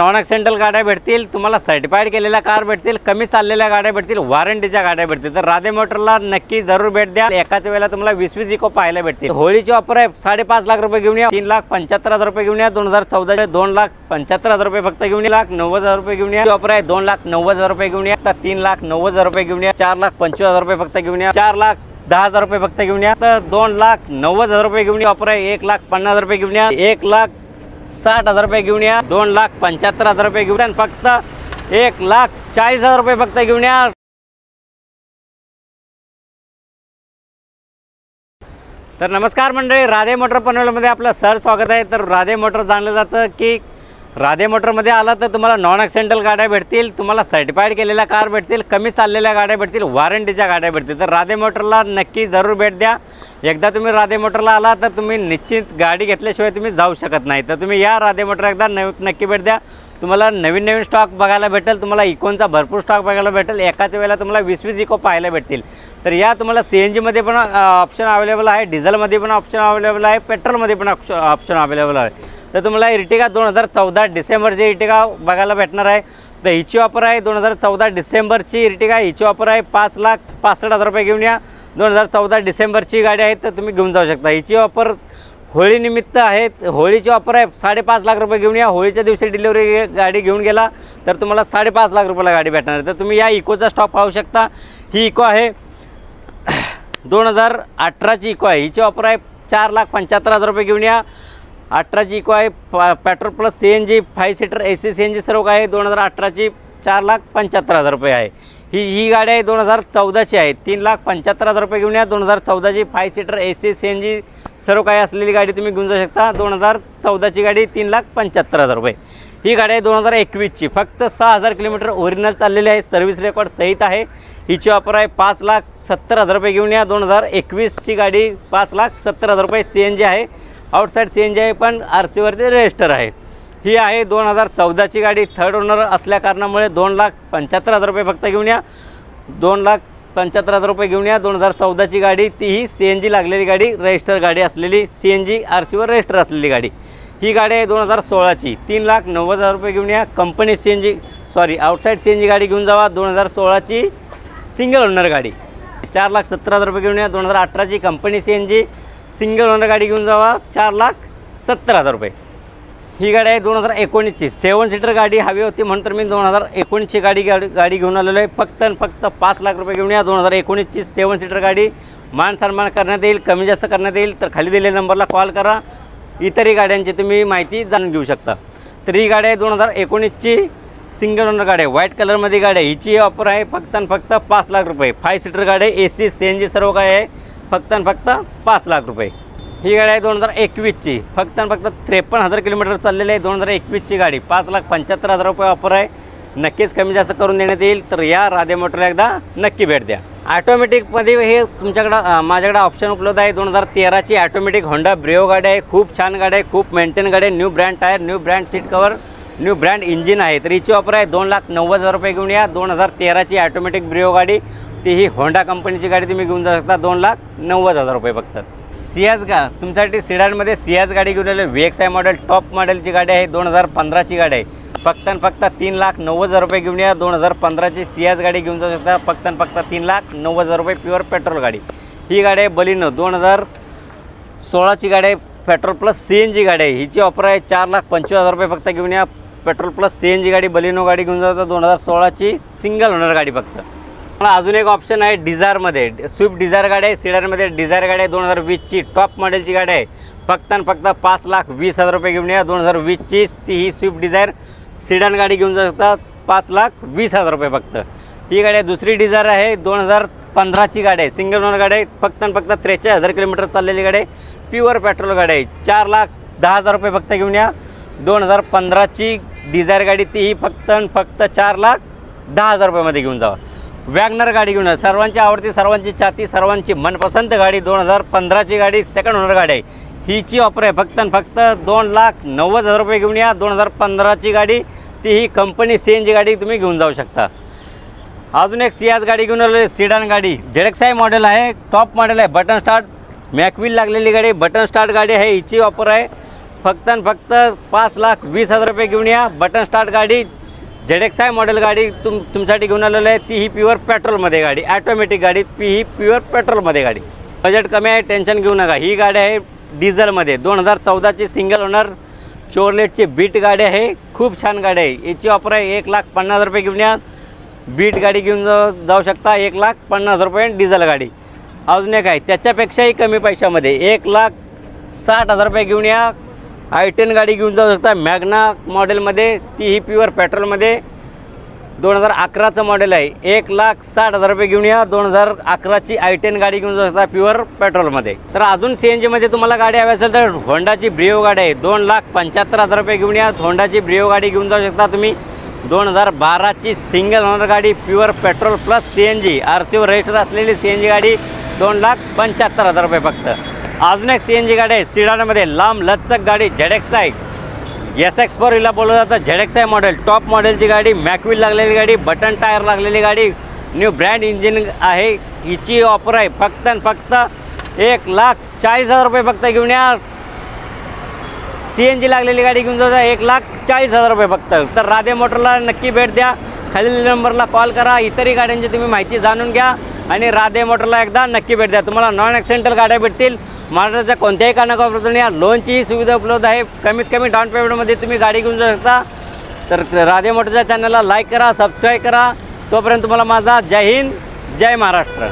Non accidental गाड्या भेटतील, तुम्हाला सर्टिफाईड केलेल्या कार भेटतील, कमी चाललेल्या गाड्या भेटतील, वॉरंटीच्या गाड्या भेटतील। तर राधे मोटरला नक्की जरूर भेट द्या। एकाच वेळेला तुम्हाला 20-20 इको पाहायला भेटतील। होळीची ऑफर आहे, 5.5 लाख रुपये घेऊन या, 3,75,000 रुपये घेऊन या। 2014 2,75,000 रुपये फक्त घेऊन या, 1,90,000 रुपये घेऊन या। ऑफर आहे 2,90,000 रुपये घेऊन या, 3,90,000 रुपये घेऊन या, 4,25,000 रुपये फक्त घेऊन या, 4,10,000 रुपये फक्त घेऊन या, तर 2,90,000 रुपये घेऊन या। ऑफर आहे 1,50,000 रुपये घेऊन या, 1,60,000 रुपये घेऊन या, 2,75,000 रुपये घेऊन या, फक्त 1,40,000 रुपये फक्त घेऊन या। तर नमस्कार मंडळी, राधे मोटर पनवेलमध्ये आपलं सर स्वागत आहे। तर राधे मोटर जाणलं जातं की राधे मोटरमध्ये आला तर तुम्हाला नॉन ॲक्सिडेंटल गाड्या भेटतील, तुम्हाला सर्टिफाईड केलेल्या कार भेटतील, कमी चाललेल्या गाड्या भेटतील, वॉरंटीच्या गाड्या भेटतील। तर राधे मोटरला नक्की जरूर भेट द्या। एकदा तुम्ही राधे मोटरला आला तर तुम्ही निश्चित गाडी घेतल्याशिवाय तुम्ही जाऊ शकत नाही। तर तुम्ही या राधे मोटर एकदा नक्की भेट द्या। तुम्हाला नवीन स्टॉक बघायला भेटेल, तुम्हाला इकोनचा भरपूर स्टॉक बघायला भेटेल। एकाच वेळेला तुम्हाला 20-20 इको पाहायला भेटतील। तर या तुम्हाला CNG मध्ये पण ऑप्शन अवेलेबल आहे, डिझेलमध्ये पण ऑप्शन अवेलेबल आहे, पेट्रोलमध्ये पण ऑप्शन अवेलेबल आहे। तर तुम्हाला इर्टिगा 2014 डिसेंबरची इर्टिगा बघायला भेटणार आहे। तर हिची ऑफर आहे 2014 डिसेंबरची इर्टिगा, हिची ऑफर आहे 5,65,000 रुपये घेऊन या। 2014 डिसेंबरची गाडी आहे, तर तुम्ही घेऊन जाऊ शकता। हिची ऑफर होळीनिमित्त आहे, होळीची ऑफर आहे 5.5 लाख रुपये घेऊन या। होळीच्या दिवशी डिलिव्हरी गाडी घेऊन गेला तर तुम्हाला 5.5 लाख रुपयाला गाडी भेटणार आहे। तर तुम्ही या इकोचा स्टॉक पाहू शकता। ही इको आहे 2018ची इको आहे, हिची ऑफर आहे 4,75,000 रुपये घेऊन या। 18ची इको आहे, petrol plus CNG 5 seater AC CNG सर्व आहे। 2018ची 4,75,000 रुपये आहे। ही गाडी आहे 2014ची आहे, 3,75,000 रुपये घेऊन या। 2014ची 5 सीटर AC CNG सर्व काही असलेली गाडी तुम्ही घेऊन जाऊ शकता। 2014ची गाडी 3,75,000 रुपये। ही गाडी आहे 2021ची, फक्त 6,000 किलोमीटर ओरिजिनल चाललेली आहे, सर्व्हिस रेकॉर्ड सहित आहे। हिची ऑफर आहे 5,70,000 रुपये घेऊन या। 2021ची गाडी 5,70,000 रुपये। CNG आहे, आउटसाईड CNG आहे, पण RC वरती रजिस्टर आहे। ही आहे 2014ची गाडी, थर्ड ओनर असल्या कारणामुळे 2,75,000 रुपये फक्त घेऊन या। 2,75,000 रुपये घेऊन या। 2014ची गाडी, तीही CNG लागलेली गाडी, रजिस्टर गाडी असलेली, CNG RCवर रजिस्टर असलेली गाडी। ही गाडी आहे 2016ची, 3,90,000 रुपये घेऊन या। कंपनी आउटसाईड CNG गाडी घेऊन जावा। 2016ची सिंगल ओनर गाडी 4,70,000 रुपये घेऊन या। 2018ची कंपनी CNG सिंगल ओनर गाडी घेऊन जावा, 4,70,000 रुपये। ही गाडी आहे 2019ची, 7 सीटर गाडी हवी होती म्हणून तर मी 2019ची गाडी घेऊन आलेलो आहे। फक्त 5 लाख रुपये घेऊन या। 2019ची 7 सीटर गाडी मान सन्मान करण्यात येईल, कमी जास्त करण्यात येईल। तर खाली दिलेल्या नंबरला कॉल करा, इतरही गाड्यांची तुम्ही माहिती जाणून घेऊ शकता। तर ही गाडी आहे 2019ची सिंगल ओनर गाडी आहे, व्हाईट कलरमध्ये गाडी आहे। हिची ऑफर आहे फक्त 5 लाख रुपये। 5 सीटर गाडी आहे, AC CNG सर्व काय आहे, फक्त 5 लाख रुपये। ही गाडी आहे 2021ची, फक्त 53,000 किलोमीटर चाललेली आहे। 2021ची गाडी 5,75,000 रुपये ऑफर आहे, नक्कीच कमी जास्त करून देण्यात येईल। तर या राधे मोटरला एकदा नक्की भेट द्या। ऑटोमॅटिकमध्ये हे तुमच्याकडं माझ्याकडे ऑप्शन उपलब्ध आहे। 2013ची ऑटोमॅटिक होंडा ब्रिओ गाडी आहे, खूप छान गाडी आहे, खूप मेंटेन गाडी आहे। New brand tyre, new brand seat cover, new brand engine आहे। तर हिची ऑफर आहे 2,90,000 रुपये घेऊन या। 2013ची ऑटोमॅटिक ब्रिओ गाडी, तीही होंडा कंपनीची गाडी तुम्ही घेऊन जाऊ शकता, 2,90,000 रुपये फक्त। सियाज तुमच्यासाठी सिडानमध्ये सियाज गाडी घेऊन आले, VXI मॉडेल, टॉप मॉडेलची गाडी आहे, 2015ची गाडी आहे। फक्त 3,90,000 रुपये घेऊन या। 2015ची सियाज गाडी घेऊन जाऊ शकता, फक्त 3,90,000 रुपये, प्युअर पेट्रोल गाडी। ही गाडी आहे बलिनो, 2016ची गाडी आहे, पेट्रोल प्लस CNG गाडी आहे। हिची ऑफर आहे 4,25,000 रुपये फक्त घेऊन या। पेट्रोल प्लस CNG गाडी बलिनो गाडी घेऊन जाता, 2016ची सिंगल ओनर गाडी फक्त। मला अजून एक ऑप्शन आहे डिझायरमध्ये, स्विफ्ट डिझायर गाडी आहे, सिडानमध्ये डिझायर गाडी आहे, 2020ची टॉप मॉडेलची गाडी आहे। फक्त 5,20,000 रुपये घेऊन या। 2020ची ही स्विफ्ट डिझायर सिडान गाडी घेऊन जाऊ शकता, 5,20,000 रुपये फक्त। ही गाडी आहे दुसरी डिझायर आहे, 2015ची गाडी आहे, सिंगल ओनर गाडी आहे, फक्त 43,000 किलोमीटर चाललेली गाडी आहे, प्युअर पेट्रोल गाडी आहे, 4,10,000 रुपये फक्त घेऊन या। 2015ची डिझायर गाडी, तीही फक्त 4,10,000 रुपयामध्ये घेऊन जावा। वॅगनर गाडी घेऊन, सर्वांची आवडती, सर्वांची छाती, सर्वांची मनपसंत गाडी, 2015ची गाडी, सेकंड ओनर गाडी आहे। हिची ऑफर आहे फक्त 2,90,000 रुपये घेऊन या। 2015ची गाडी, तीही कंपनी CNG गाडी तुम्ही घेऊन जाऊ शकता। अजून एक सियाज गाडी घेऊन आलेली, सिडान गाडी, ZXI मॉडेल आहे, टॉप मॉडेल आहे, बटन स्टार्ट मॅकव्हील लागलेली गाडी, बटन स्टार्ट गाडी आहे। हिची ऑफर आहे फक्त आणि फक्त 5,20,000 रुपये घेऊन या. बटन स्टार्ट गाडी ZXi मॉडेल गाडी तुमच्यासाठी घेऊन आलेलं आहे. ती ही प्युअर पेट्रोलमध्ये गाडी, ॲटोमॅटिक गाडी, ही प्युअर पेट्रोलमध्ये गाडी. बजेट कमी आहे, टेन्शन घेऊ नका. ही गाडी आहे डिझेलमध्ये, 2014ची सिंगल ओनर चोरलेटची बीट गाडी आहे. खूप छान गाडी आहे. याची ऑफर आहे 1,50,000 रुपये घेऊन या. बीट गाडी घेऊन जाऊ शकता 1,50,000 रुपये डिझेल गाडी. अजून एक आहे त्याच्यापेक्षाही कमी पैशामध्ये 1,60,000 रुपये घेऊन या. i10 गाडी घेऊन जाऊ शकता मॅग्ना मॉडेलमध्ये, ती ही प्युअर पेट्रोलमध्ये 2011चं मॉडेल आहे. 1,60,000 रुपये घेऊन या. 2011ची i10 गाडी घेऊन जाऊ शकता प्युअर पेट्रोलमध्ये. तर अजून CNGमध्ये तुम्हाला गाडी हवी असेल तर होंडाची ब्रिओ गाडी आहे. 2,75,000 रुपये घेऊन या. होंडाची ब्रिओ गाडी घेऊन जाऊ शकता तुम्ही. 2012ची सिंगल ओनर गाडी, प्युअर पेट्रोल प्लस CNG, RCवर रजिस्टर असलेली CNG गाडी 2,75,000 रुपये फक्त. अजून एक CNG गाडी आहे सिडानमध्ये, लांब लचक गाडी ZXi, SX4 हिला बोललं जातं. ZXi मॉडेल, टॉप मॉडेलची गाडी, मॅकविल लागलेली गाडी, बटन टायर लागलेली गाडी, न्यू ब्रँड इंजिन आहे. हिची ऑफर आहे फक्त आणि फक्त 1,40,000 रुपये फक्त घेऊन या. CNG लागलेली गाडी घेऊन जाऊ 1,40,000 रुपये फक्त. तर राधे मोटरला नक्की भेट द्या. खालील नंबरला कॉल करा. इतरही गाड्यांची तुम्ही माहिती जाणून घ्या आणि राधे मोटरला एकदा नक्की भेट द्या. तुम्हाला नॉन ॲक्सिडेंटल गाड्या भेटतील. महाराष्ट्राच्या कोणत्याही कानाकोपऱ्यातून या. लोनचीही सुविधा उपलब्ध आहे. कमीत कमी डाऊन पेमेंटमध्ये तुम्ही गाडी घेऊन जाऊ शकता. तर राधे मोटरच्या चॅनलला लाईक करा, सबस्क्राईब करा. तोपर्यंत तुम्हाला माझा जय हिंद, जय महाराष्ट्र.